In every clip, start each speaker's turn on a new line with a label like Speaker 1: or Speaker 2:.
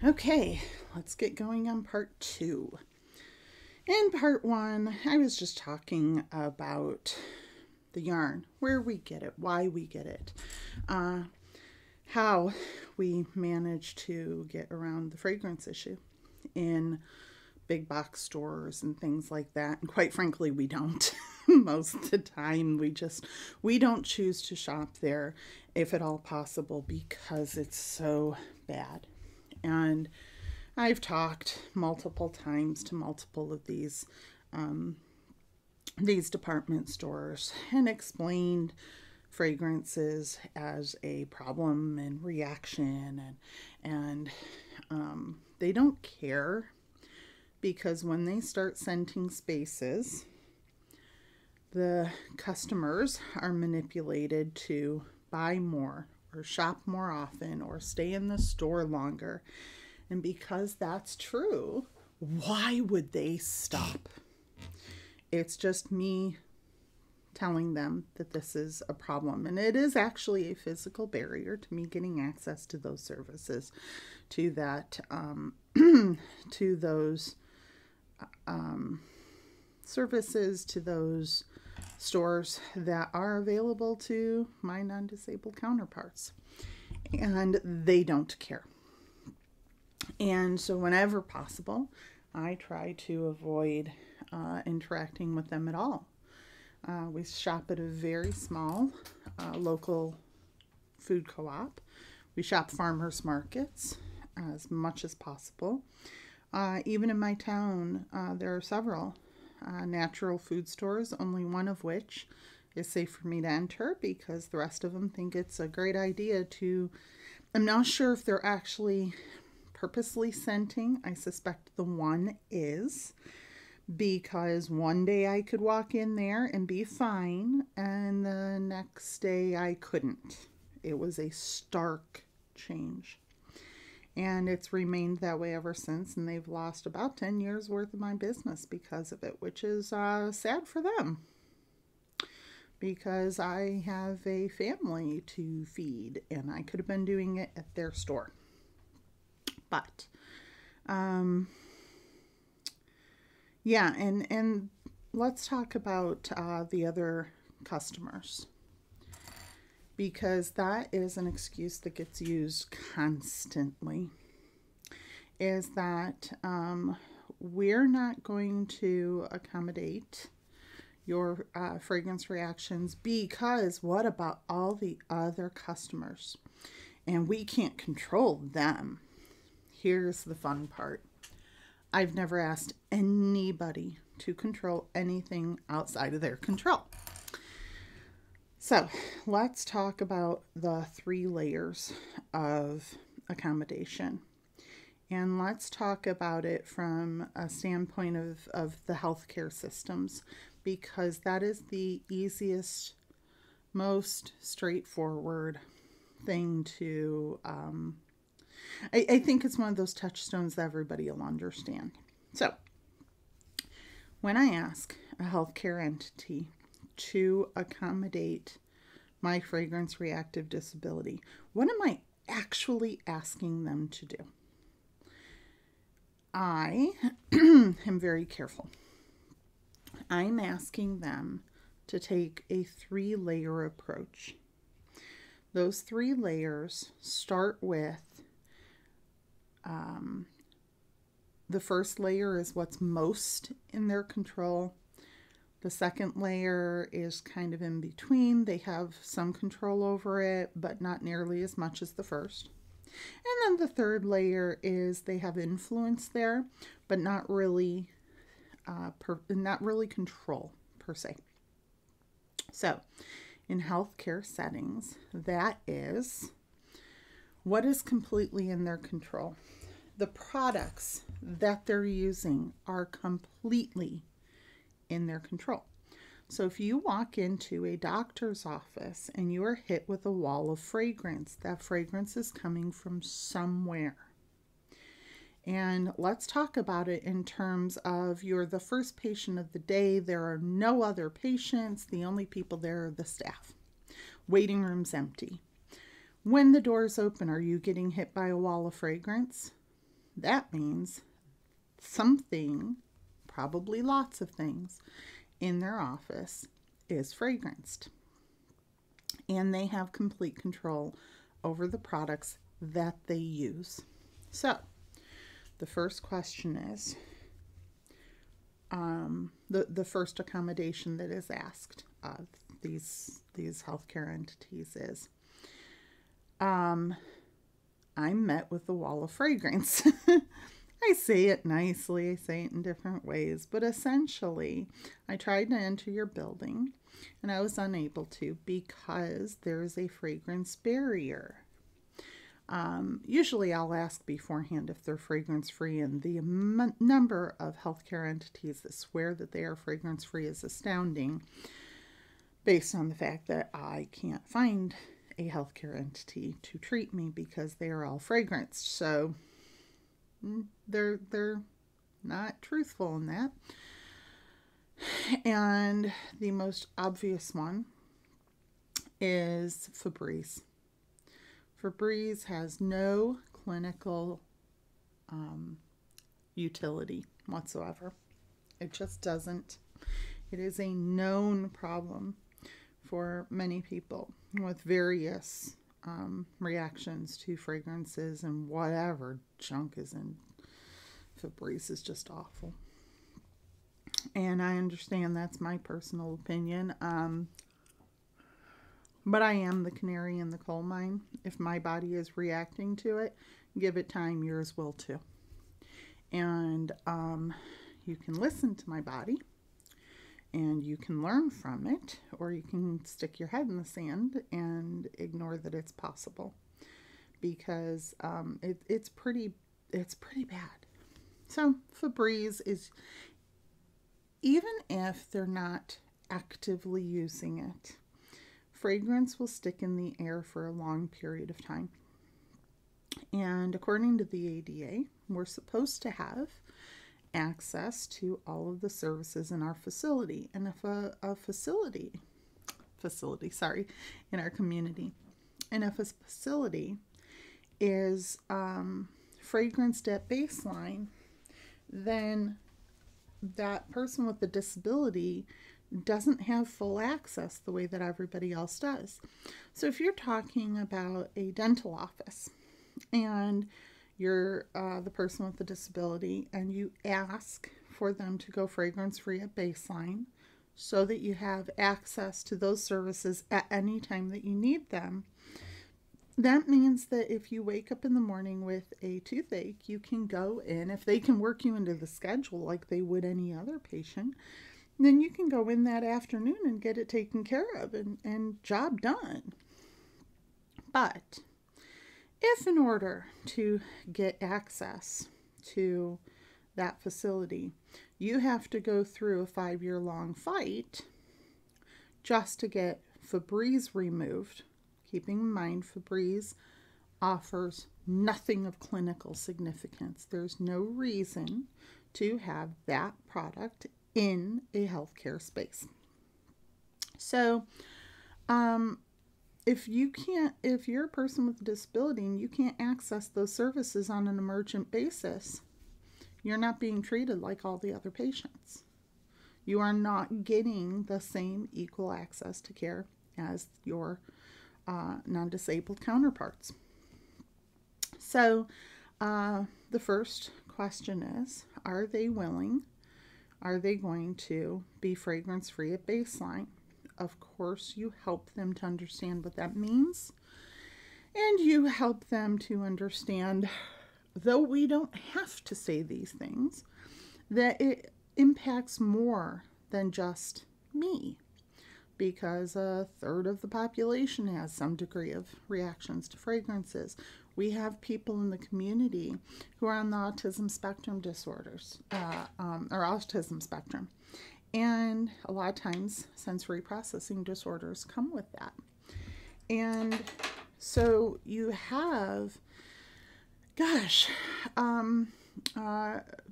Speaker 1: Okay, let's get going on part 2. In part 1, I was just talking about the yarn, where we get it, why we get it, how we manage to get around the fragrance issue in big box stores and things like that. And quite frankly, we don't. Most of the time, we don't choose to shop there if at all possible because it's so bad. And I've talked multiple times to multiple of these department stores and explained fragrances as a problem and reaction, and they don't care, because when they start scenting spaces, the customers are manipulated to buy more or shop more often or stay in the store longer. And because that's true, why would they stop? It's just me telling them that this is a problem. And it is actually a physical barrier to me getting access to those services, to that, to those services, to those stores that are available to my non-disabled counterparts. And they don't care. And so whenever possible, I try to avoid interacting with them at all. We shop at a very small local food co-op. We shop farmers markets as much as possible. Even in my town, there are several natural food stores, only one of which is safe for me to enter because the rest of them think it's a great idea to... I'm not sure if they're actually purposely scenting. I suspect the one is, because one day I could walk in there and be fine, and the next day I couldn't. It was a stark change. And it's remained that way ever since, and they've lost about 10 years worth of my business because of it, which is sad for them, because I have a family to feed, and I could have been doing it at their store. But, yeah, and let's talk about the other customers, because that is an excuse that gets used constantly, is that we're not going to accommodate your fragrance reactions because what about all the other customers? And we can't control them. Here's the fun part. I've never asked anybody to control anything outside of their control. So let's talk about the 3 layers of accommodation. And let's talk about it from a standpoint of the healthcare systems, because that is the easiest, most straightforward thing to... I think it's one of those touchstones that everybody will understand. So, when I ask a healthcare entity to accommodate my fragrance reactive disability, what am I actually asking them to do? I am very careful. I'm asking them to take a 3-layer approach. Those 3 layers start with the first layer is what's most in their control. The second layer is kind of in between. They have some control over it, but not nearly as much as the first. And then the third layer is they have influence there, but not really control per se. So in healthcare settings, that is what is completely in their control. The products that they're using are completely in their control. So if you walk into a doctor's office and you are hit with a wall of fragrance, that fragrance is coming from somewhere. And let's talk about it in terms of you're the first patient of the day. There are no other patients. The only people there are the staff. Waiting room's empty. When the doors open, are you getting hit by a wall of fragrance? that means something, probably lots of things, in their office is fragranced. And they have complete control over the products that they use. So, the first question is, the first accommodation that is asked of these healthcare entities is, I'm met with a wall of fragrance. I say it nicely, I say it in different ways, but essentially, I tried to enter your building and I was unable to because there's a fragrance barrier. Usually I'll ask beforehand if they're fragrance free, and the number of healthcare entities that swear that they are fragrance free is astounding based on the fact that I can't find a healthcare entity to treat me because they are all fragranced. So they're not truthful in that. And the most obvious one is Febreze. Febreze has no clinical utility whatsoever. It just doesn't. It is a known problem for many people with various reactions to fragrances, and whatever junk is in Febreze is just awful. And I understand that's my personal opinion. But I am the canary in the coal mine. If my body is reacting to it, give it time, yours will too. And you can listen to my body and you can learn from it, or you can stick your head in the sand and ignore that it's possible, because it's pretty bad. So Febreze is, even if they're not actively using it, fragrance will stick in the air for a long period of time. And according to the ADA, we're supposed to have access to all of the services in our facility. And if a facility, in our community, and if a facility is fragranced at baseline, then that person with the disability doesn't have full access the way that everybody else does. So if you're talking about a dental office and you're the person with the disability and you ask for them to go fragrance free at baseline so that you have access to those services at any time that you need them, that means that if you wake up in the morning with a toothache, you can go in. If they can work you into the schedule like they would any other patient, then you can go in that afternoon and get it taken care of and job done. But if in order to get access to that facility, you have to go through a 5-year-long fight just to get Febreze removed, keeping in mind Febreze offers nothing of clinical significance. There's no reason to have that product in a healthcare space. So, if you're a person with a disability and you can't access those services on an emergent basis, you're not being treated like all the other patients. You are not getting the same equal access to care as your non-disabled counterparts. So, the first question is, are they willing? Are they going to be fragrance free at baseline? Of course, you help them to understand what that means. And you help them to understand, though we don't have to say these things, that it impacts more than just me. Because 1/3 of the population has some degree of reactions to fragrances. We have people in the community who are on the autism spectrum disorders, or autism spectrum. And a lot of times sensory processing disorders come with that. And so you have,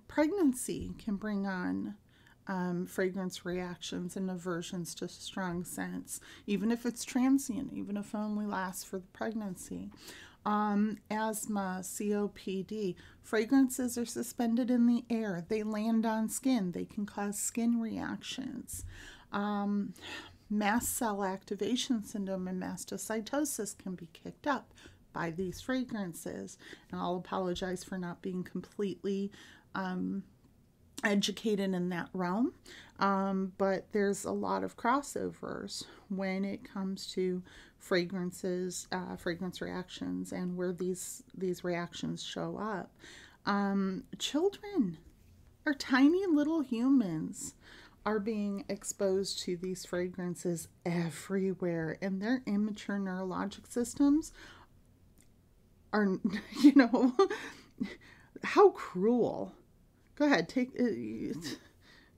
Speaker 1: pregnancy can bring on fragrance reactions and aversions to strong scents, even if it's transient, even if it only lasts for the pregnancy. asthma, COPD. Fragrances are suspended in the air. They land on skin. They can cause skin reactions. Mast cell activation syndrome and mastocytosis can be kicked up by these fragrances. And I'll apologize for not being completely educated in that realm, but there's a lot of crossovers when it comes to fragrances, fragrance reactions, and where these reactions show up. Children or tiny little humans are being exposed to these fragrances everywhere, and their immature neurologic systems are, how cruel. Go ahead,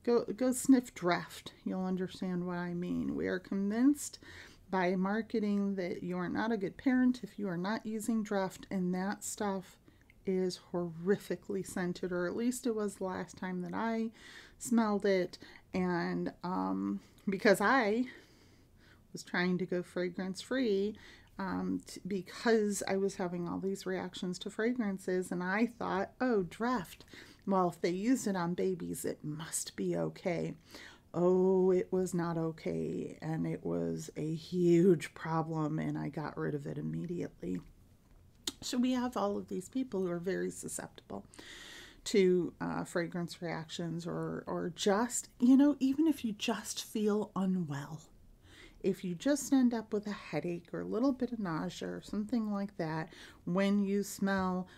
Speaker 1: go sniff Draft. You'll understand what I mean. We are convinced by marketing that you are not a good parent if you are not using Draft, and that stuff is horrifically scented, or at least it was the last time that I smelled it. And because I was trying to go fragrance free, because I was having all these reactions to fragrances, and I thought, oh, Draft, well, if they used it on babies, it must be okay. Oh, it was not okay, and it was a huge problem, and I got rid of it immediately. So we have all of these people who are very susceptible to fragrance reactions, or just, even if you just feel unwell. If you just end up with a headache or a little bit of nausea or something like that when you smell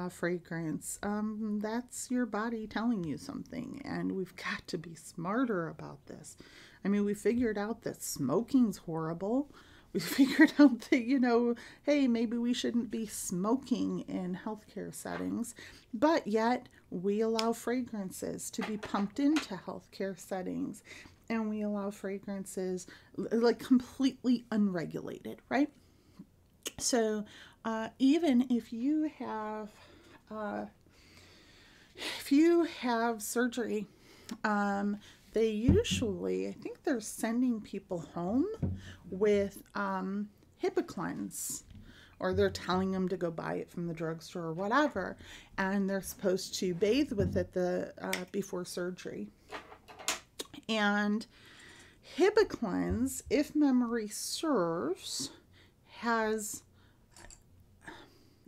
Speaker 1: fragrance, that's your body telling you something. And we've got to be smarter about this. I mean, we figured out that smoking's horrible. We figured out that, hey, maybe we shouldn't be smoking in healthcare settings, but yet we allow fragrances to be pumped into healthcare settings. And we allow fragrances like completely unregulated, right? So even if you have surgery, they usually, I think they're sending people home with Hibiclens, or they're telling them to go buy it from the drugstore or whatever, and they're supposed to bathe with it before surgery. And Hibiclens, if memory serves, has,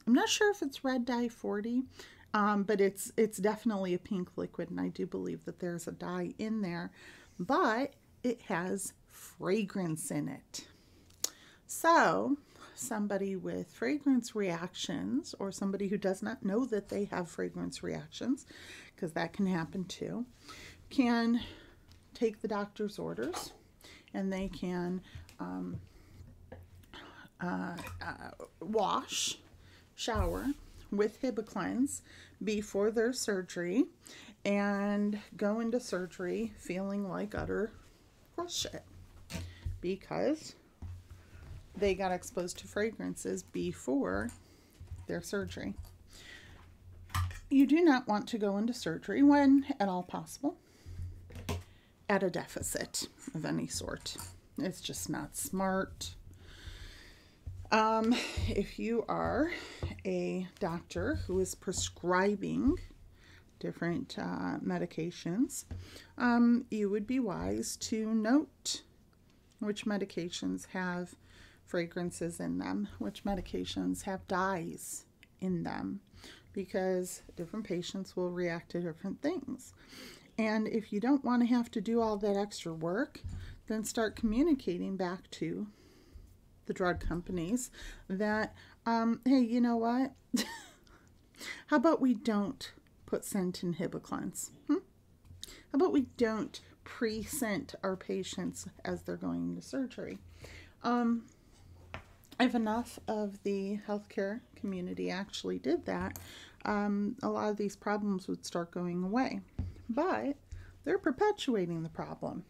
Speaker 1: I'm not sure if it's red dye 40, but it's definitely a pink liquid, and I do believe that there's a dye in there, but it has fragrance in it. So somebody with fragrance reactions, or somebody who does not know that they have fragrance reactions, because that can happen too, can take the doctor's orders, and they can shower with Hibiclens before their surgery, and go into surgery feeling like utter horseshit because they got exposed to fragrances before their surgery. You do not want to go into surgery, when at all possible, at a deficit of any sort. It's just not smart. If you are a doctor who is prescribing different medications, you would be wise to note which medications have fragrances in them, which medications have dyes in them, because different patients will react to different things. And if you don't want to have to do all that extra work, then start communicating back to the drug companies that, hey, you know what? How about we don't put scent in Hibiclens? How about we don't pre-scent our patients as they're going into surgery? If enough of the healthcare community actually did that, a lot of these problems would start going away. But they're perpetuating the problem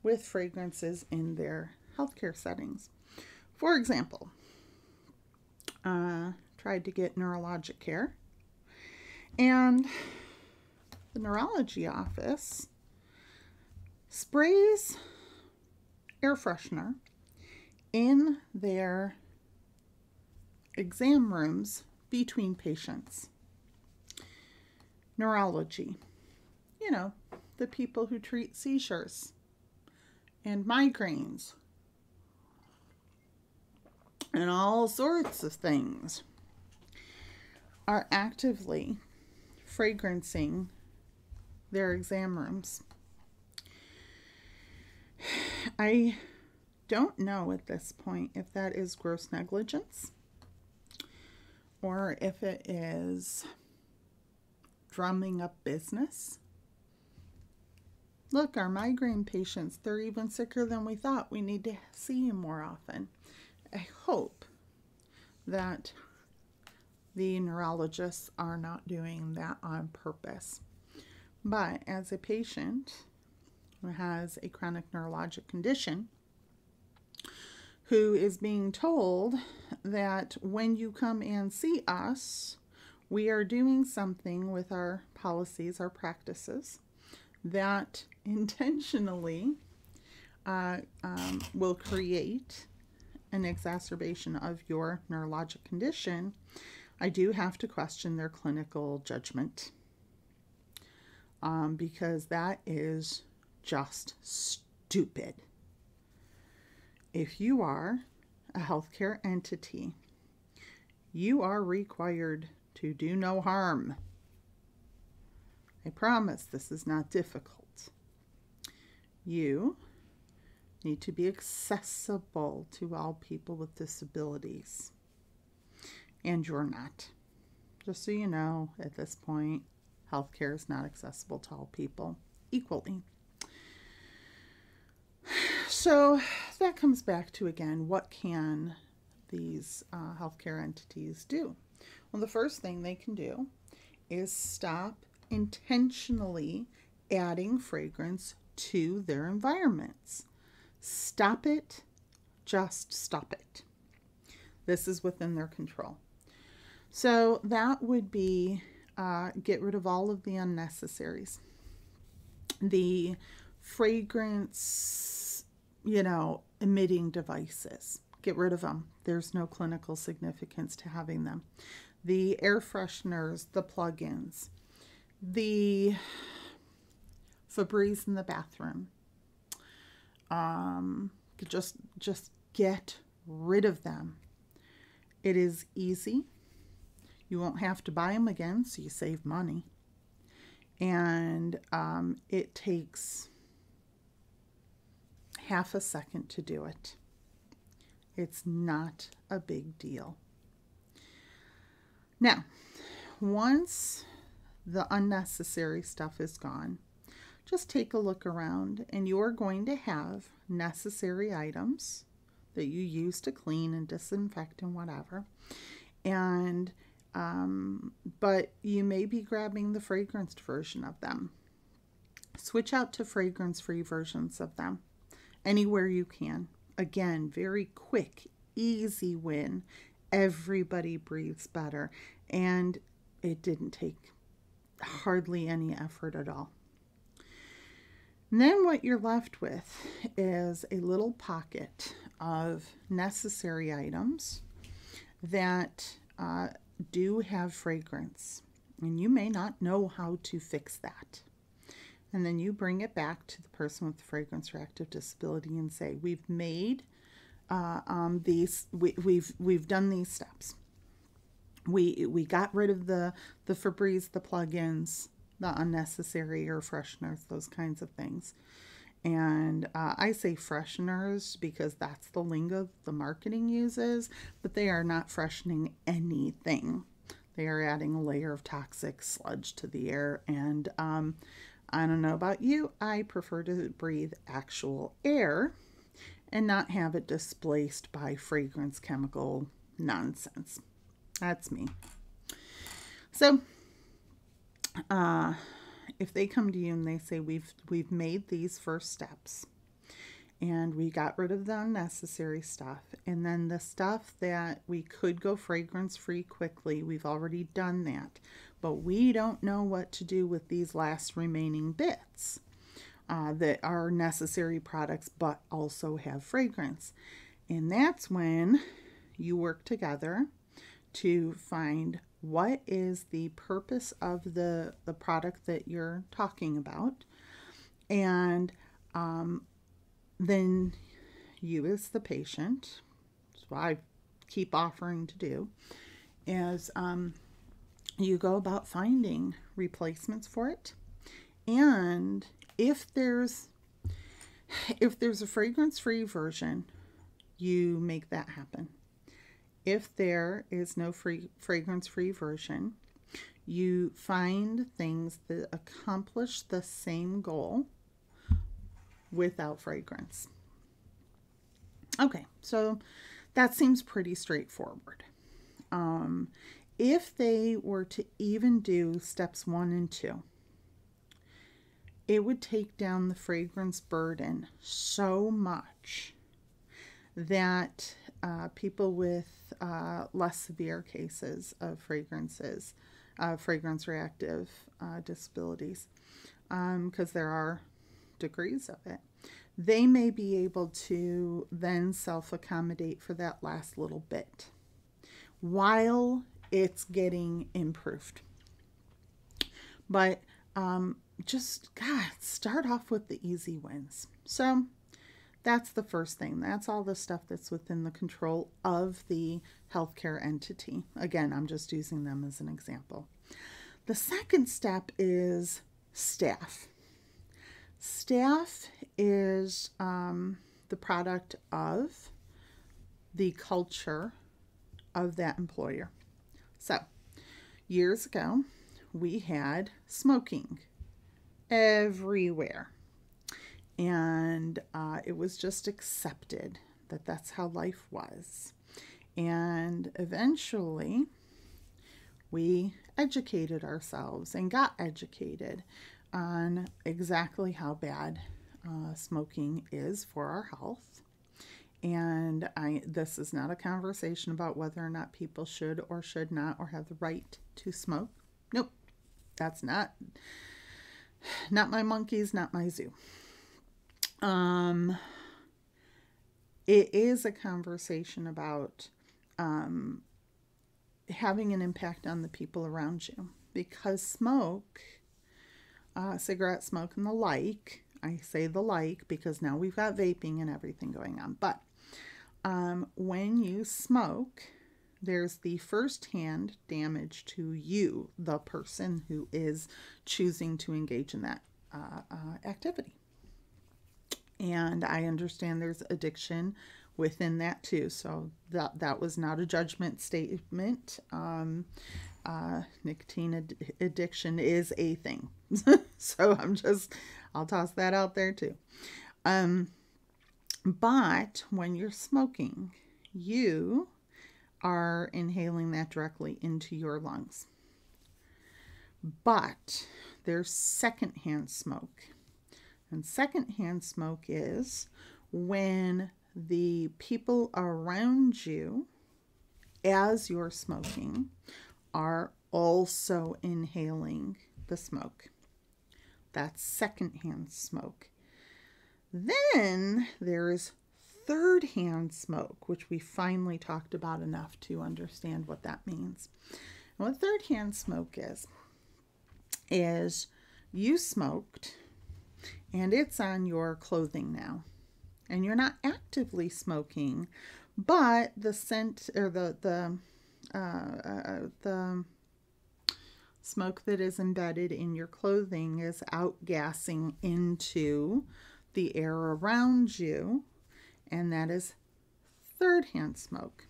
Speaker 1: with fragrances in their healthcare settings. For example, tried to get neurologic care, and the neurology office sprays air freshener in their exam rooms between patients. Neurology, you know, the people who treat seizures and migraines and all sorts of things, are actively fragrancing their exam rooms. I don't know at this point if that is gross negligence or if it is drumming up business. Look, our migraine patients, they're even sicker than we thought. We need to see them more often. I hope that the neurologists are not doing that on purpose. But as a patient who has a chronic neurologic condition, who is being told that when you come and see us, we are doing something with our policies, our practices, that intentionally will create an exacerbation of your neurologic condition, I do have to question their clinical judgment, because that is just stupid. If you are a healthcare entity, you are required to do no harm. I promise this is not difficult. You need to be accessible to all people with disabilities. And you're not. Just so you know, at this point, healthcare is not accessible to all people equally. So that comes back to, again, what can these healthcare entities do? Well, the first thing they can do is stop intentionally adding fragrance to their environments. Stop it. Just stop it. This is within their control. So that would be get rid of all of the unnecessaries. The fragrance, emitting devices. Get rid of them. There's no clinical significance to having them. The air fresheners, the plug-ins, the Febreze in the bathroom. Just get rid of them. It is easy. You won't have to buy them again, so you save money. And it takes half a second to do it. It's not a big deal. Now, once the unnecessary stuff is gone, just take a look around, and you're going to have necessary items that you use to clean and disinfect and whatever. And but you may be grabbing the fragranced version of them. Switch out to fragrance-free versions of them anywhere you can. Again, very quick, easy win. Everybody breathes better, and it didn't take hardly any effort at all. And then what you're left with is a little pocket of necessary items that do have fragrance, and you may not know how to fix that. And then you bring it back to the person with the fragrance reactive disability and say, we've made these, we've done these steps. We got rid of the Febreze, the plugins, the unnecessary air fresheners, those kinds of things. And I say fresheners because that's the lingo the marketing uses, but they are not freshening anything. They are adding a layer of toxic sludge to the air. And I don't know about you, I prefer to breathe actual air and not have it displaced by fragrance chemical nonsense. That's me. So if they come to you and they say, we've made these first steps and we got rid of the unnecessary stuff, and then the stuff that we could go fragrance free quickly, we've already done that, but we don't know what to do with these last remaining bits that are necessary products but also have fragrance. And that's when you work together to find what is the purpose of the product that you're talking about. And then you as the patient, that's what I keep offering to do, is you go about finding replacements for it. And if there's a fragrance-free version, you make that happen. If there is no fragrance-free version, you find things that accomplish the same goal without fragrance. Okay, so that seems pretty straightforward. If they were to even do steps 1 and 2, it would take down the fragrance burden so much that people with less severe cases of fragrance reactive disabilities, because there are degrees of it, they may be able to then self-accommodate for that last little bit while it's getting improved. But just, God, start off with the easy wins. So that's the first thing. That's all the stuff that's within the control of the healthcare entity. Again, I'm just using them as an example. The second step is staff. Staff is the product of the culture of that employer. So, years ago, we had smoking everywhere. And it was just accepted that that's how life was. And eventually, we educated ourselves and got educated on exactly how bad smoking is for our health. And this is not a conversation about whether or not people should or should not or have the right to smoke. Nope, that's not my monkeys, not my zoo. It is a conversation about having an impact on the people around you, because smoke, cigarette smoke and the like, I say the like because now we've got vaping and everything going on, but when you smoke, there's the first-hand damage to you, the person who is choosing to engage in that activity. And I understand there's addiction within that too. So that was not a judgment statement. Nicotine addiction is a thing. So I'll toss that out there too. But when you're smoking, you are inhaling that directly into your lungs. But there's secondhand smoke. And secondhand smoke is when the people around you, as you're smoking, are also inhaling the smoke. That's secondhand smoke. Then there's third-hand smoke, which we finally talked about enough to understand what that means. And what third-hand smoke is you smoked, and it's on your clothing now. And you're not actively smoking, but the scent or the smoke that is embedded in your clothing is outgassing into the air around you, and that is third-hand smoke.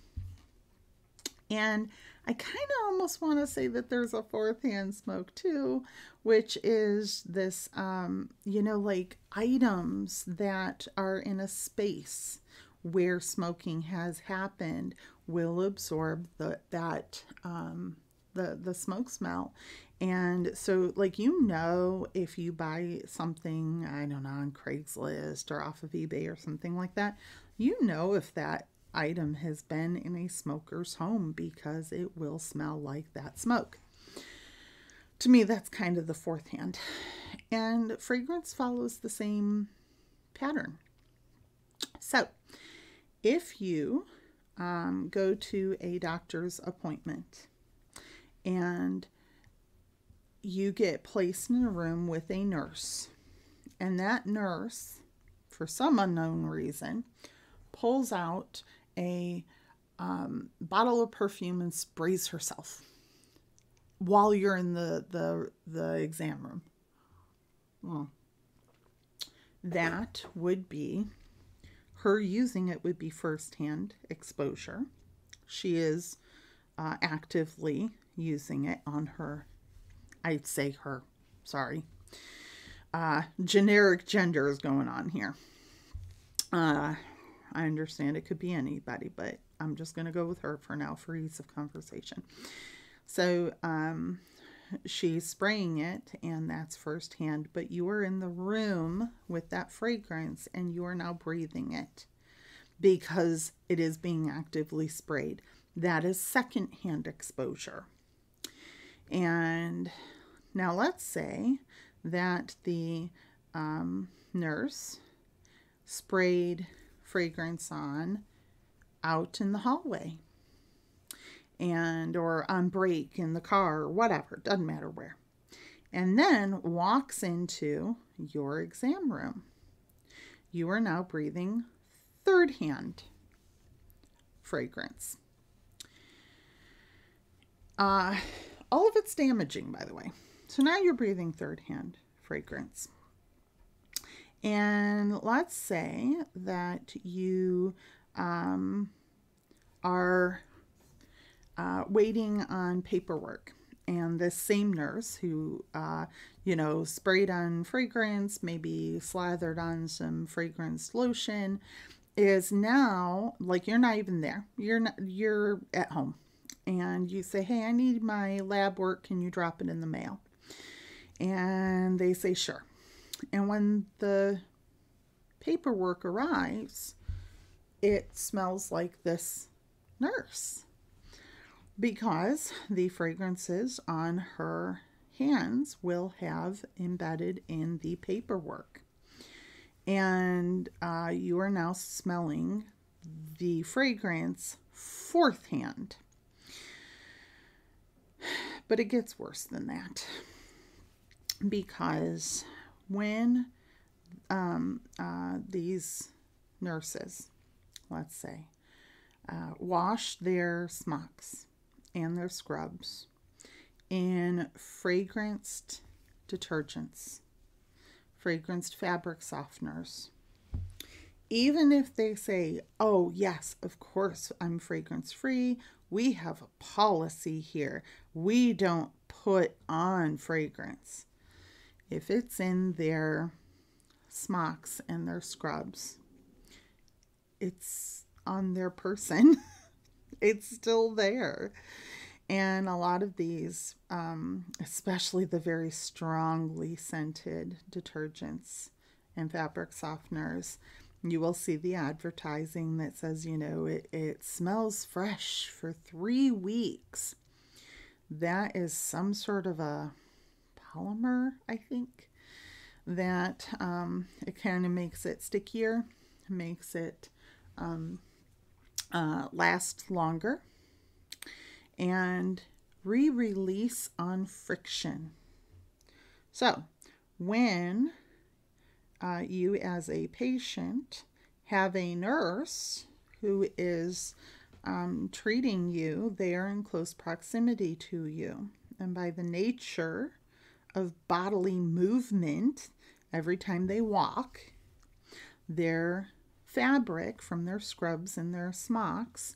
Speaker 1: And I kind of almost want to say that there's a fourth-hand smoke too, which is this, like items that are in a space where smoking has happened will absorb the smoke smell. And so, if you buy something, I don't know, on Craigslist or off of eBay or something like that, if that item has been in a smoker's home because it will smell like that smoke. To me, that's kind of the fourth hand. And fragrance follows the same pattern. So, if you go to a doctor's appointment and you get placed in a room with a nurse, and that nurse, for some unknown reason, pulls out a bottle of perfume and sprays herself while you're in the exam room. Well, that would be, her using it would be firsthand exposure. She is actively using it on her, I'd say her, sorry. Generic gender is going on here. I understand it could be anybody, but I'm just going to go with her for now for ease of conversation. So she's spraying it, and that's firsthand, but you are in the room with that fragrance and you are now breathing it because it is being actively sprayed. That is secondhand exposure. And now let's say that the nurse sprayed fragrance on out in the hallway, and or on break in the car or whatever, doesn't matter where, and then walks into your exam room. You are now breathing third hand fragrance. All of it's damaging, by the way. So now you're breathing third hand fragrance. And let's say that you are waiting on paperwork, and this same nurse who, sprayed on fragrance, maybe slathered on some fragrance lotion, is now, like, you're not even there. You're at home, and you say, hey, I need my lab work. Can you drop it in the mail? And they say, sure. And when the paperwork arrives, it smells like this nurse, because the fragrances on her hands will have embedded in the paperwork. And you are now smelling the fragrance fourth hand. But it gets worse than that, because when these nurses, let's say, wash their smocks and their scrubs in fragranced detergents, fragranced fabric softeners, even if they say, oh yes, of course I'm fragrance free, we have a policy here, we don't put on fragrance. If it's in their smocks and their scrubs, it's on their person. It's still there. And a lot of these, especially the very strongly scented detergents and fabric softeners, you will see the advertising that says, it smells fresh for 3 weeks. That is some sort of a polymer, I think, that it kind of makes it stickier, makes it last longer, and re-release on friction. So when you as a patient have a nurse who is treating you, they are in close proximity to you, and by the nature of bodily movement, every time they walk, their fabric from their scrubs and their smocks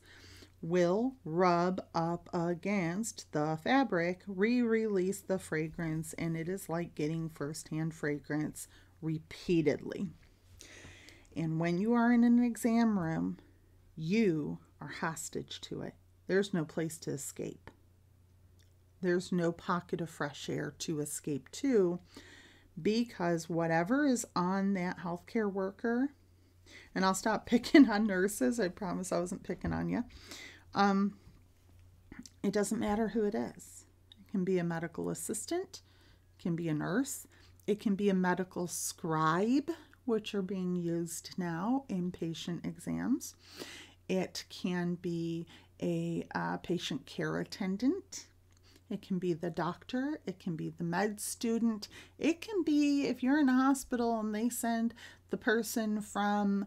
Speaker 1: will rub up against the fabric, re-release the fragrance, and it is like getting firsthand fragrance repeatedly. And when you are in an exam room, you are hostage to it. There's no place to escape. There's no pocket of fresh air to escape to, because whatever is on that healthcare worker, and I'll stop picking on nurses, I promise I wasn't picking on you. It doesn't matter who it is. It can be a medical assistant, it can be a nurse, it can be a medical scribe, which are being used now in patient exams. It can be a patient care attendant. It can be the doctor. It can be the med student. It can be if you're in a hospital and they send the person from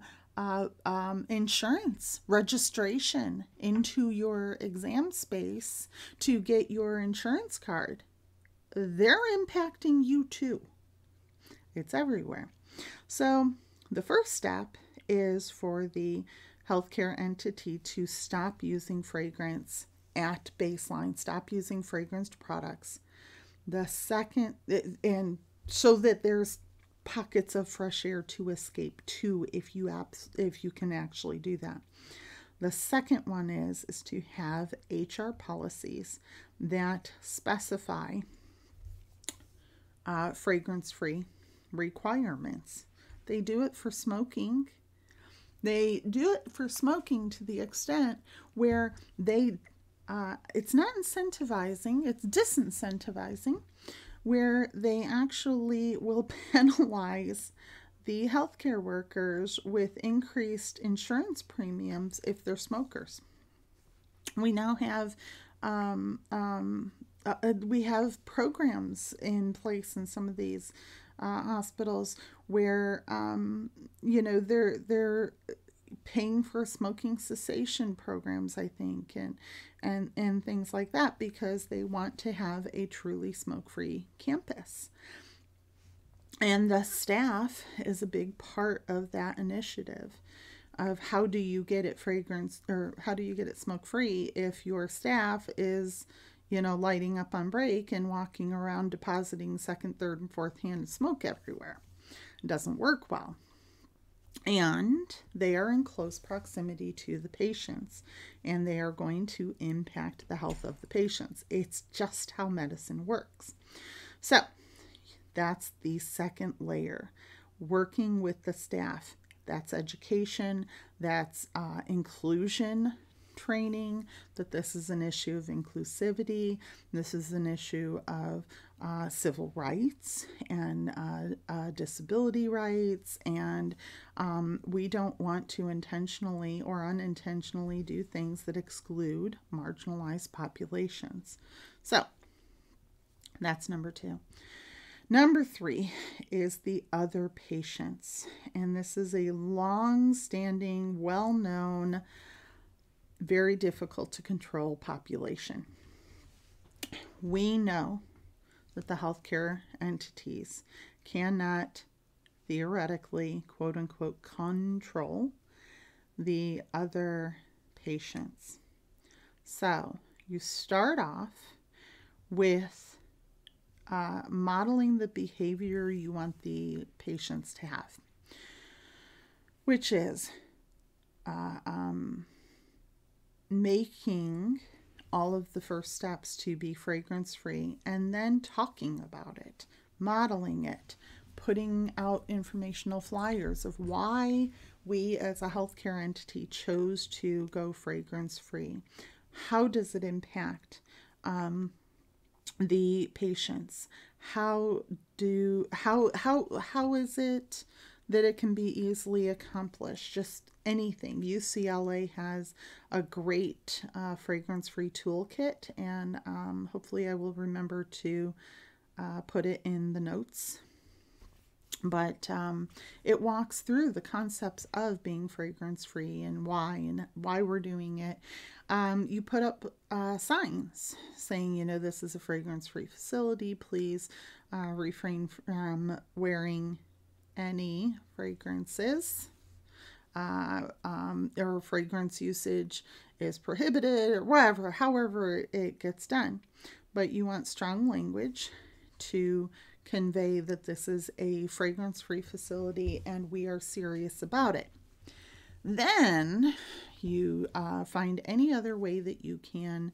Speaker 1: insurance registration into your exam space to get your insurance card. They're impacting you too. It's everywhere. So the first step is for the healthcare entity to stop using fragrance at baseline, stop using fragranced products. The second, and so that there's pockets of fresh air to escape to, if you can actually do that. The second one is to have HR policies that specify fragrance-free requirements. They do it for smoking. They do it for smoking to the extent where it's not incentivizing, it's disincentivizing, where they actually will penalize the healthcare workers with increased insurance premiums if they're smokers. We now have we have programs in place in some of these hospitals where they're paying for smoking cessation programs, I think, and things like that, because they want to have a truly smoke-free campus. And the staff is a big part of that initiative of how do you get it fragrance, or how do you get it smoke-free if your staff is, lighting up on break and walking around depositing second, third, and fourth hand smoke everywhere. It doesn't work well. And they are in close proximity to the patients, and they are going to impact the health of the patients. It's just how medicine works. So that's the second layer, working with the staff. That's education, that's inclusion training, that this is an issue of inclusivity, this is an issue of civil rights and disability rights, and we don't want to intentionally or unintentionally do things that exclude marginalized populations. So that's number 2. Number 3 is the other patients, and this is a long-standing, well-known, very difficult to control population. We know that the healthcare entities cannot theoretically, quote unquote, control the other patients. So you start off with modeling the behavior you want the patients to have, which is making all of the first steps to be fragrance-free, and then talking about it, modeling it, putting out informational flyers of why we as a healthcare entity chose to go fragrance-free. How does it impact the patients? How is it that it can be easily accomplished? Just anything. UCLA has a great fragrance-free toolkit, and hopefully I will remember to put it in the notes. But it walks through the concepts of being fragrance-free and why we're doing it. You put up signs saying, this is a fragrance-free facility. Please refrain from wearing any fragrances, or fragrance usage is prohibited, or however it gets done. But you want strong language to convey that this is a fragrance-free facility and we are serious about it. Then you find any other way that you can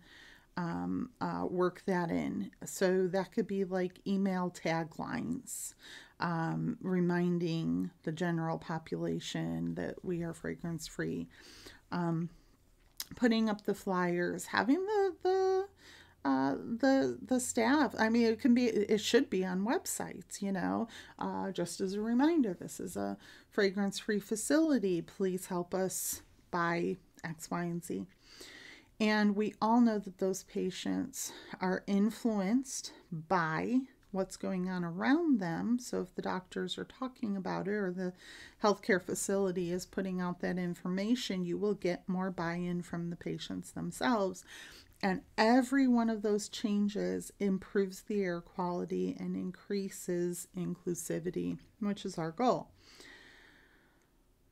Speaker 1: work that in. So that could be like email taglines, reminding the general population that we are fragrance-free, putting up the flyers, having the staff. I mean, it should be on websites, just as a reminder, this is a fragrance-free facility. Please help us buy X, Y, and Z. And we all know that those patients are influenced by what's going on around them. So if the doctors are talking about it or the healthcare facility is putting out that information, you will get more buy-in from the patients themselves. And every one of those changes improves the air quality and increases inclusivity, which is our goal.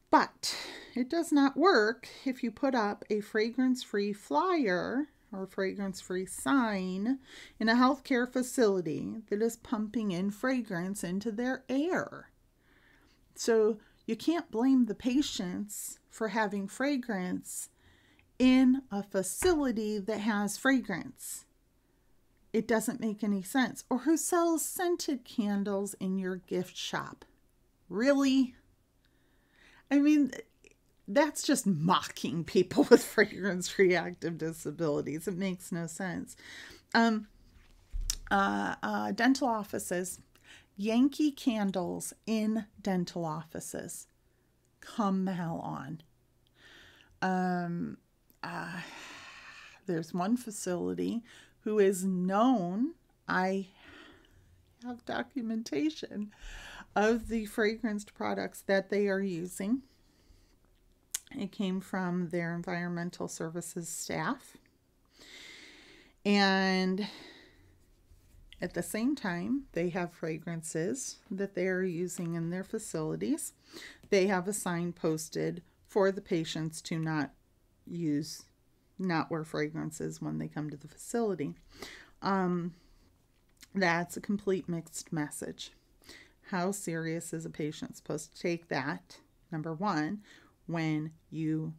Speaker 1: But it does not work if you put up a fragrance-free flyer or fragrance-free sign in a healthcare facility that is pumping in fragrance into their air. So you can't blame the patients for having fragrance in a facility that has fragrance. It doesn't make any sense. Or who sells scented candles in your gift shop? Really? I mean, that's just mocking people with fragrance reactive disabilities. It makes no sense. Dental offices, Yankee candles in dental offices. Come the hell on. There's one facility who is known, I have documentation of the fragranced products that they are using. It came from their environmental services staff. And at the same time, they have fragrances that they are using in their facilities. They have a sign posted for the patients to not wear fragrances when they come to the facility. That's a complete mixed message. How serious is a patient supposed to take that? Number one, when you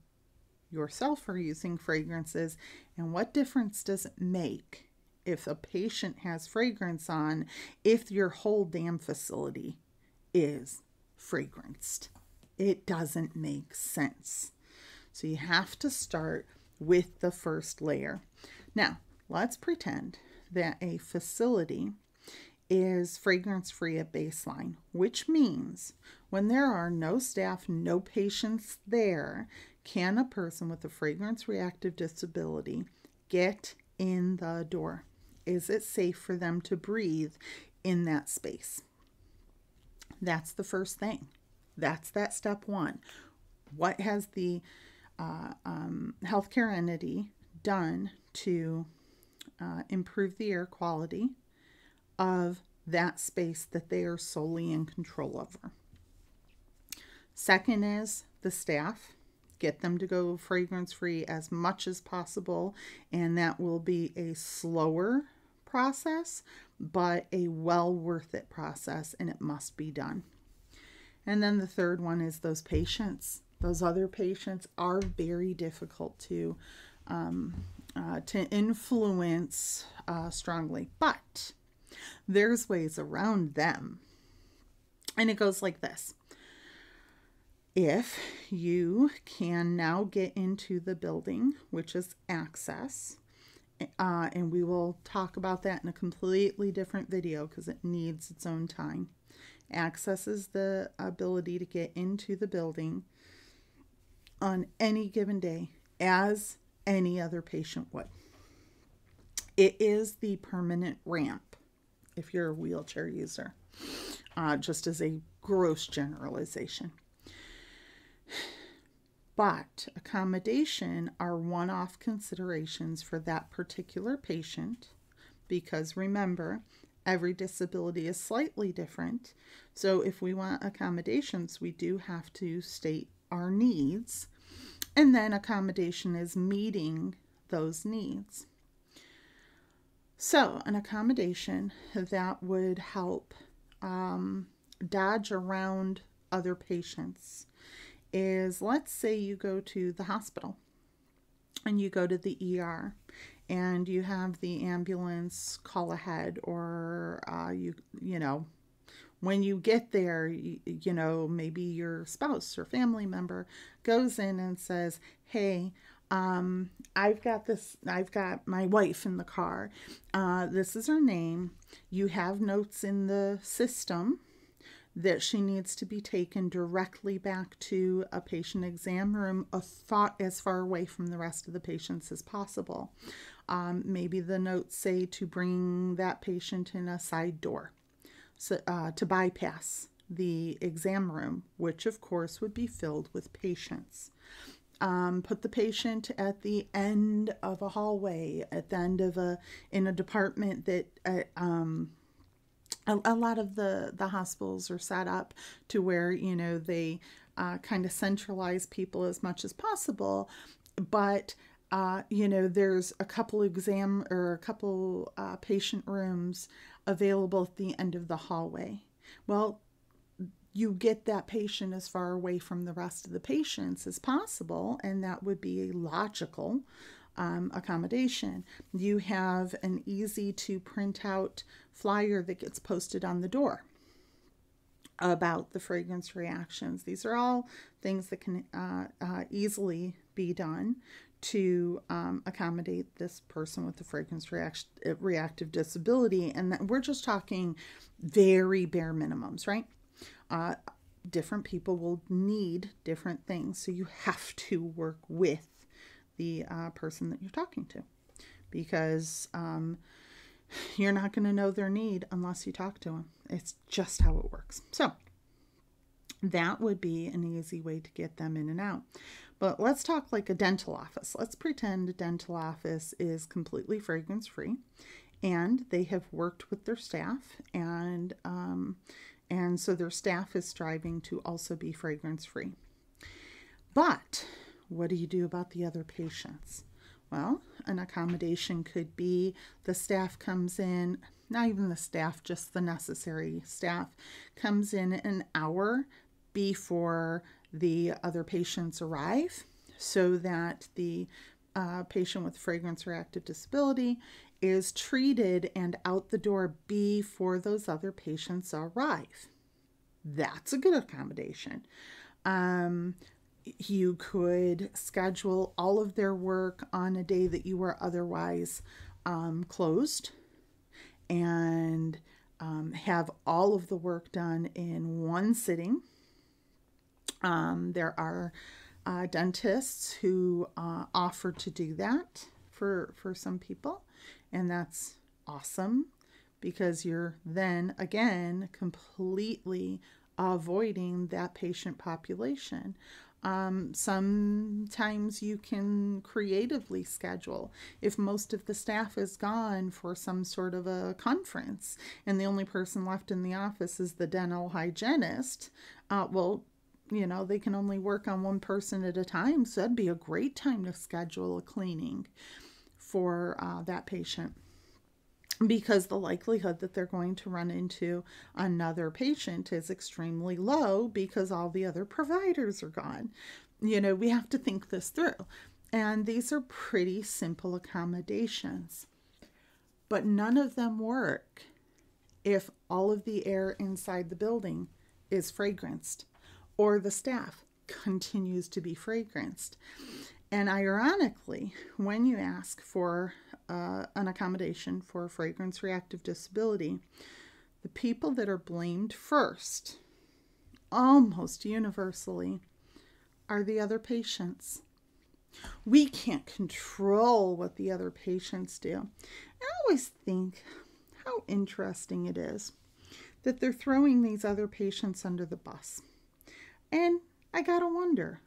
Speaker 1: yourself are using fragrances, and what difference does it make if a patient has fragrance on if your whole damn facility is fragranced? It doesn't make sense. So you have to start with the first layer. Now, let's pretend that a facility is fragrance-free at baseline, which means when there are no staff, no patients there, can a person with a fragrance-reactive disability get in the door? Is it safe for them to breathe in that space? That's the first thing. That's that step one. What has the healthcare entity done to improve the air quality of that space that they are solely in control over? Second is the staff. Get them to go fragrance-free as much as possible, and that will be a slower process, but a well worth it process, and it must be done. And then the third one is those patients. Those other patients are very difficult to influence strongly, but there's ways around them. And it goes like this. If you can now get into the building, which is access, and we will talk about that in a completely different video because it needs its own time. Access is the ability to get into the building on any given day as any other patient would. It is the permanent ramp if you're a wheelchair user, just as a gross generalization. But accommodation are one-off considerations for that particular patient because remember, every disability is slightly different. So if we want accommodations, we do have to state our needs, and then accommodation is meeting those needs. So an accommodation that would help dodge around other patients is, let's say you go to the hospital and you go to the ER and you have the ambulance call ahead, or you know, when you get there, you know, maybe your spouse or family member goes in and says, hey, I've got my wife in the car. This is her name. You have notes in the system that she needs to be taken directly back to a patient exam room as far away from the rest of the patients as possible. Maybe the notes say to bring that patient in a side door, so, to bypass the exam room, which of course would be filled with patients. Put the patient at the end of a hallway, at the end of in a department that a lot of the hospitals are set up to where, they kind of centralize people as much as possible. But, there's a couple patient rooms available at the end of the hallway. Well, you get that patient as far away from the rest of the patients as possible, and that would be a logical accommodation. You have an easy to print out flyer that gets posted on the door about the fragrance reactions. These are all things that can easily be done to accommodate this person with the fragrance reactive disability. And we're just talking very bare minimums, right? Different people will need different things. So you have to work with the person that you're talking to, because you're not going to know their need unless you talk to them. It's just how it works. So that would be an easy way to get them in and out. But let's talk like a dental office. Let's pretend a dental office is completely fragrance free, and they have worked with their staff, and so their staff is striving to also be fragrance free. But what do you do about the other patients? Well, an accommodation could be the staff comes in, not even the staff, just the necessary staff, comes in an hour before the other patients arrive, so that the patient with fragrance reactive disability is treated and out the door before those other patients arrive. That's a good accommodation. You could schedule all of their work on a day that you were otherwise closed, and have all of the work done in one sitting. There are dentists who offer to do that for some people, and that's awesome, because you're then again completely avoiding that patient population. Sometimes you can creatively schedule. If most of the staff is gone for some sort of a conference and the only person left in the office is the dental hygienist, they can only work on one person at a time. So that'd be a great time to schedule a cleaning for that patient, because the likelihood that they're going to run into another patient is extremely low, because all the other providers are gone. We have to think this through. And these are pretty simple accommodations, but none of them work if all of the air inside the building is fragranced, or the staff continues to be fragranced. And ironically, when you ask for an accommodation for a fragrance reactive disability, the people that are blamed first, almost universally, are the other patients. We can't control what the other patients do. I always think how interesting it is that they're throwing these other patients under the bus. And I gotta wonder,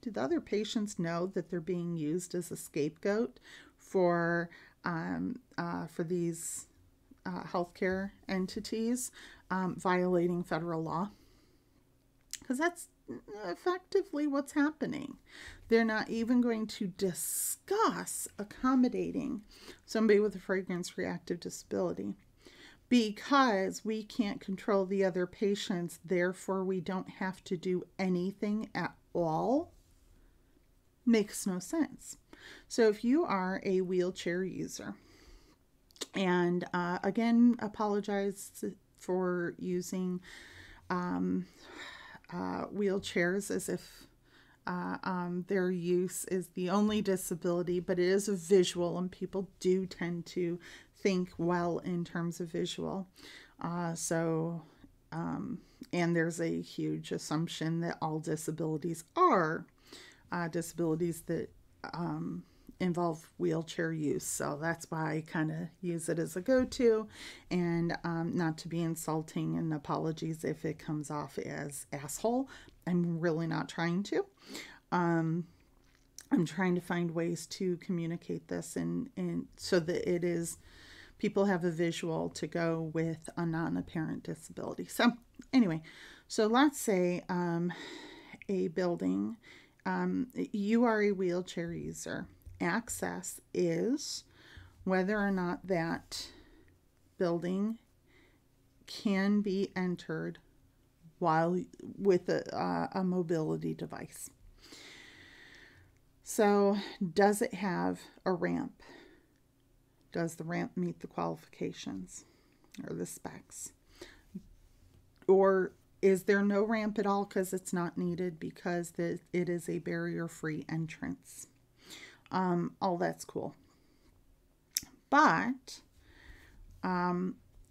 Speaker 1: do the other patients know that they're being used as a scapegoat for these healthcare entities violating federal law? Because that's effectively what's happening. They're not even going to discuss accommodating somebody with a fragrance reactive disability, because we can't control the other patients, therefore we don't have to do anything at all. Makes no sense. So if you are a wheelchair user, and again, apologize for using wheelchairs as if their use is the only disability, but it is a visual, and people do tend to think well in terms of visual. So there's a huge assumption that all disabilities are disabilities that involve wheelchair use. So that's why I kind of use it as a go-to, and not to be insulting, and apologies if it comes off as asshole. I'm really not trying to. I'm trying to find ways to communicate this and so that it is, people have a visual to go with a non-apparent disability. So anyway, so let's say a building, you are a wheelchair user. Access is whether or not that building can be entered while with a mobility device. So does it have a ramp? Does the ramp meet the qualifications or the specs? Or is there no ramp at all because it's not needed because it is a barrier-free entrance? All that's cool. But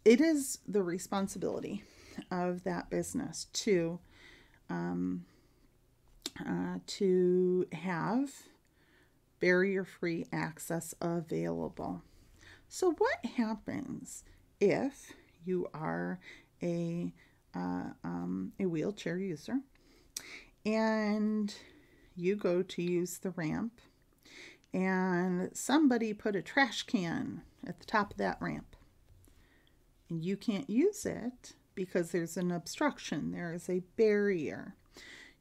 Speaker 1: it is the responsibility of that business to have barrier-free access available. So what happens if you are a wheelchair user and you go to use the ramp and somebody put a trash can at the top of that ramp and you can't use it because there's an obstruction, there is a barrier?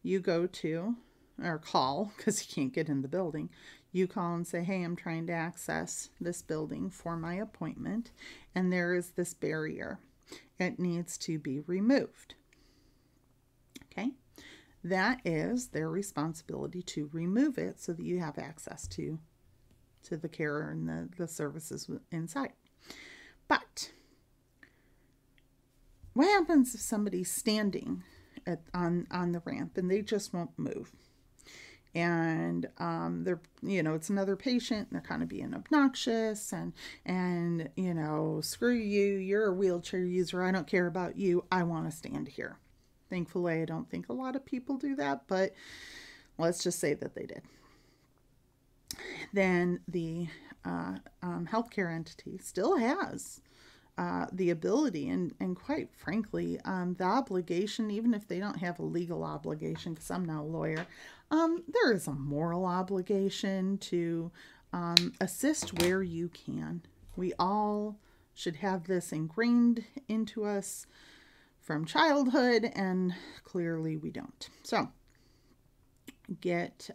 Speaker 1: You go to, or call, because you can't get in the building, you call and say, hey, I'm trying to access this building for my appointment and there is this barrier. It needs to be removed. Okay? That is their responsibility to remove it so that you have access to the care and the services inside. But what happens if somebody's standing on the ramp and they just won't move? And they're, it's another patient and they're kind of being obnoxious and screw you, you're a wheelchair user, I don't care about you, I want to stand here. Thankfully, I don't think a lot of people do that, but let's just say that they did. Then the healthcare entity still has the ability and quite frankly, the obligation, even if they don't have a legal obligation, because I'm not a lawyer, there is a moral obligation to assist where you can. We all should have this ingrained into us from childhood, and clearly we don't. So get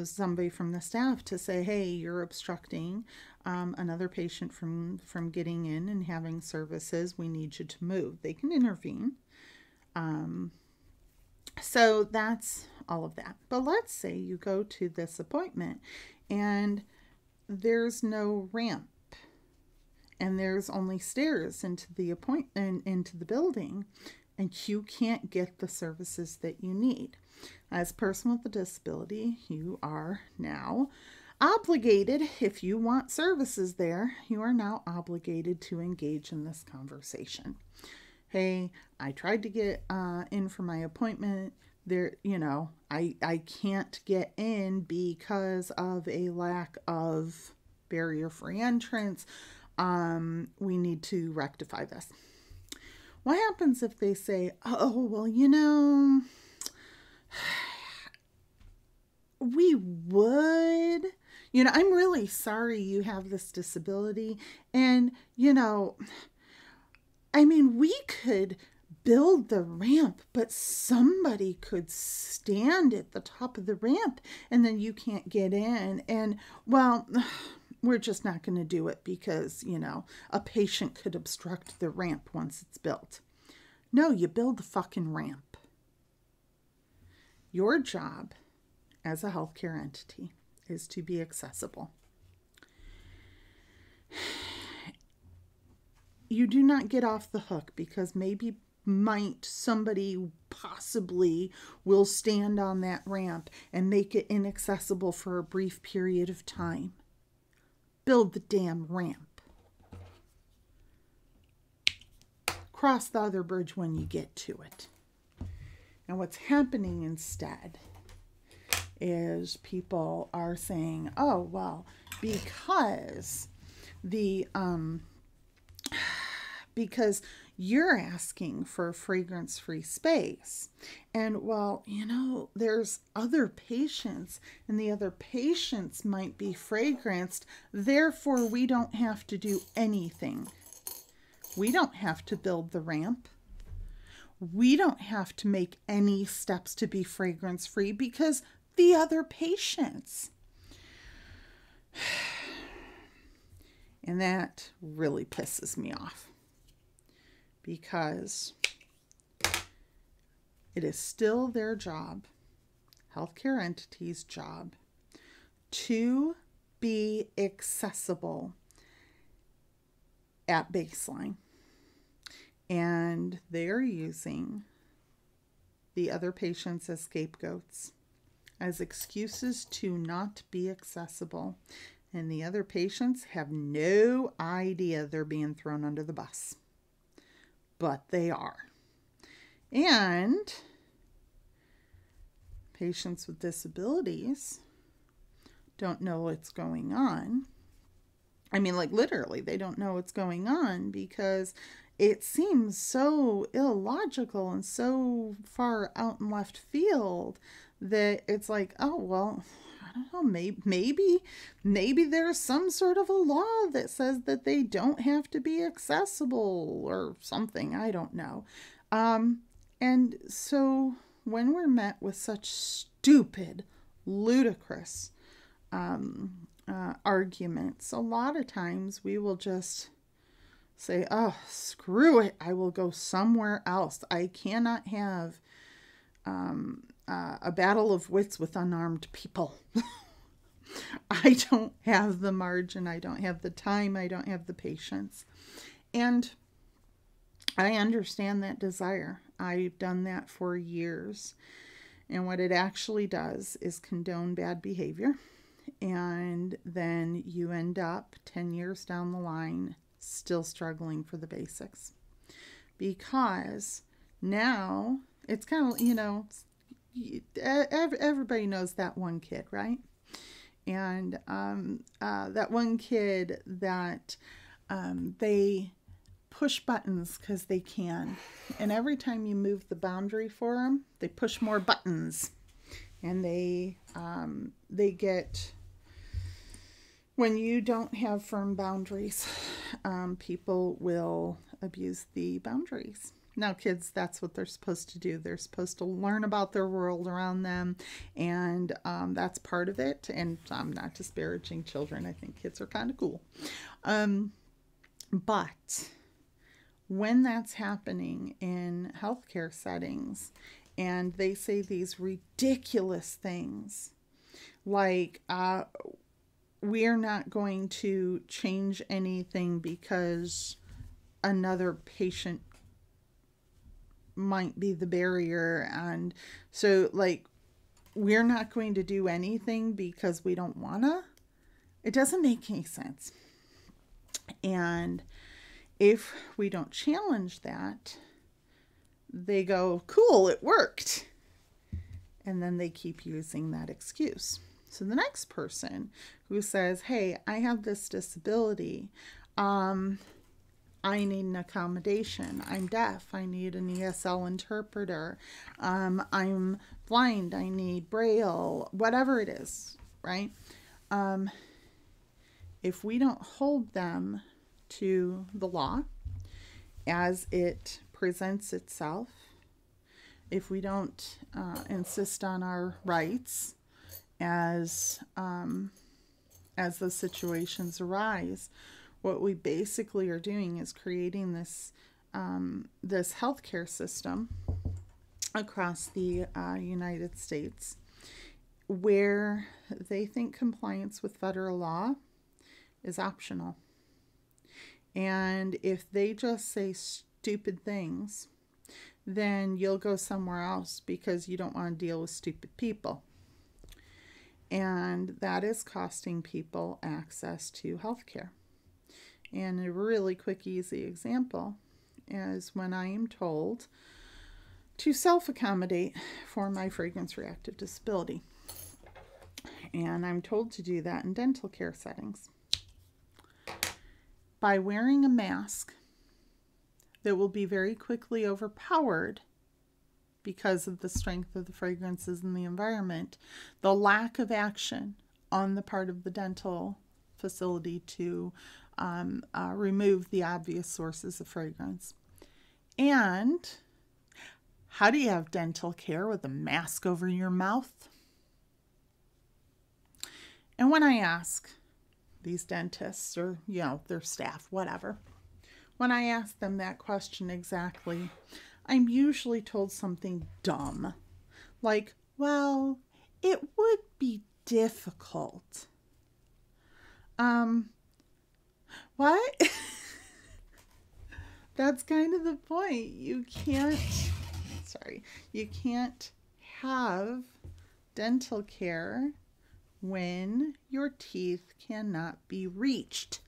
Speaker 1: somebody from the staff to say, hey, you're obstructing another patient from getting in and having services, we need you to move. They can intervene. So that's all of that. But let's say you go to this appointment and there's no ramp and there's only stairs into the into the building, and you can't get the services that you need. As a person with a disability, you are now obligated, if you want services there, you are now obligated to engage in this conversation. Hey, I tried to get in for my appointment. There, I can't get in because of a lack of barrier-free entrance. We need to rectify this. What happens if they say, oh, well, we would, I'm really sorry you have this disability. And, we could build the ramp, but somebody could stand at the top of the ramp and then you can't get in. And, well, we're just not going to do it because, a patient could obstruct the ramp once it's built. No, you build the fucking ramp. Your job as a healthcare entity is to be accessible. You do not get off the hook because somebody possibly will stand on that ramp and make it inaccessible for a brief period of time. Build the damn ramp. cross the other bridge when you get to it. And what's happening instead is people are saying, oh, well, because because you're asking for a fragrance-free space. And well, there's other patients, and the other patients might be fragranced. Therefore, we don't have to do anything. We don't have to build the ramp. We don't have to make any steps to be fragrance-free because the other patients. And that really pisses me off, because it is still their job, healthcare entities' job, to be accessible at baseline. And they're using the other patients as scapegoats, as excuses to not be accessible. And the other patients have no idea they're being thrown under the bus. But they are. And patients with disabilities don't know what's going on. I mean, like, literally, they don't know what's going on because it seems so illogical and so far out in left field that it's like, oh, well, I don't know, maybe there's some sort of a law that says that they don't have to be accessible or something. I don't know. And so when we're met with such stupid, ludicrous arguments, a lot of times we will just say, oh, screw it, I will go somewhere else. I cannot have a battle of wits with unarmed people. I don't have the margin, I don't have the time, I don't have the patience. And I understand that desire. I've done that for years. And what it actually does is condone bad behavior. And then you end up 10 years down the line still struggling for the basics. Because now it's kind of, everybody knows that one kid, right? And that one kid that they push buttons because they can. And every time you move the boundary for them, they push more buttons. And they get, when you don't have firm boundaries, people will abuse the boundaries. Now, kids, that's what they're supposed to do. They're supposed to learn about their world around them, and that's part of it. And I'm not disparaging children. I think kids are kind of cool. But when that's happening in healthcare settings, and they say these ridiculous things, like, we're not going to change anything because another patient might be the barrier, and so, like, we're not going to do anything because we don't wanna. It doesn't make any sense. And if we don't challenge that, they go, cool, it worked, and then they keep using that excuse. So the next person who says, hey, I have this disability, I need an accommodation, I'm deaf, I need an ESL interpreter, I'm blind, I need Braille, whatever it is, right? If we don't hold them to the law as it presents itself, if we don't insist on our rights as those situations arise, what we basically are doing is creating this this healthcare system across the United States where they think compliance with federal law is optional. And if they just say stupid things, then you'll go somewhere else because you don't want to deal with stupid people. And that is costing people access to healthcare. And a really quick, easy example is when I am told to self-accommodate for my fragrance reactive disability. And I'm told to do that in dental care settings by wearing a mask that will be very quickly overpowered because of the strength of the fragrances in the environment, the lack of action on the part of the dental facility to remove the obvious sources of fragrance. And how do you have dental care with a mask over your mouth? And when I ask these dentists or, their staff, whatever, when I ask them that question exactly, I'm usually told something dumb. Like, well, it would be difficult. What? That's kind of the point. You can't have dental care when your teeth cannot be reached,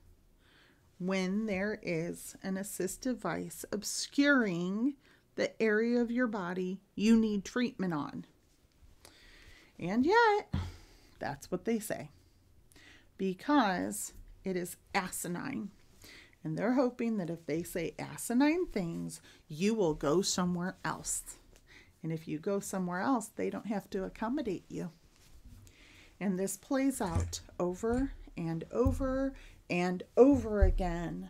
Speaker 1: when there is an assist device obscuring the area of your body you need treatment on. And yet, that's what they say, because it is asinine. And they're hoping that if they say asinine things, you will go somewhere else. And if you go somewhere else, they don't have to accommodate you. And this plays out over and over and over again.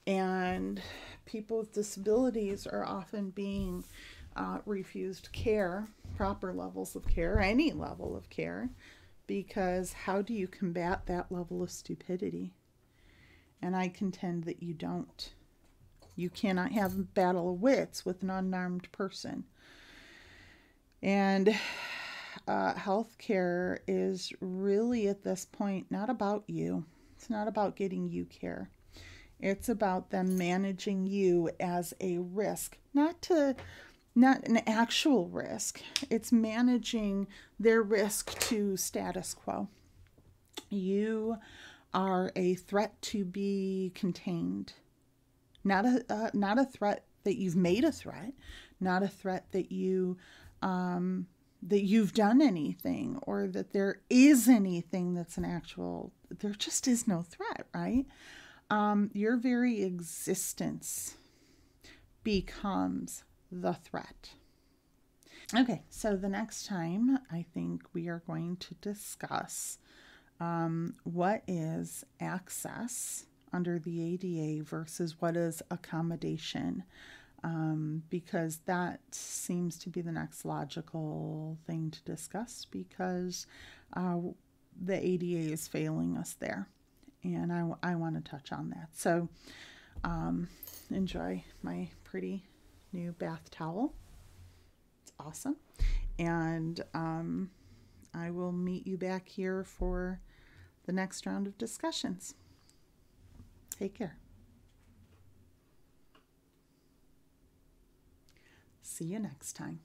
Speaker 1: And people with disabilities are often being refused care, proper levels of care, any level of care, because how do you combat that level of stupidity? And I contend that you don't. You cannot have a battle of wits with an unarmed person. And healthcare is really at this point not about you. It's not about getting you care. It's about them managing you as a risk, not an actual risk. It's managing their risk to status quo. You are a threat to be contained, not a threat that you've made a threat, not a threat that you've done anything, or that there is anything that's an actual. There just is no threat, right? Your very existence becomes the threat. Okay, so the next time I think we are going to discuss what is access under the ADA versus what is accommodation, because that seems to be the next logical thing to discuss, because the ADA is failing us there, and I want to touch on that. So enjoy my pretty new bath towel. It's awesome. And I will meet you back here for the next round of discussions. Take care. See you next time.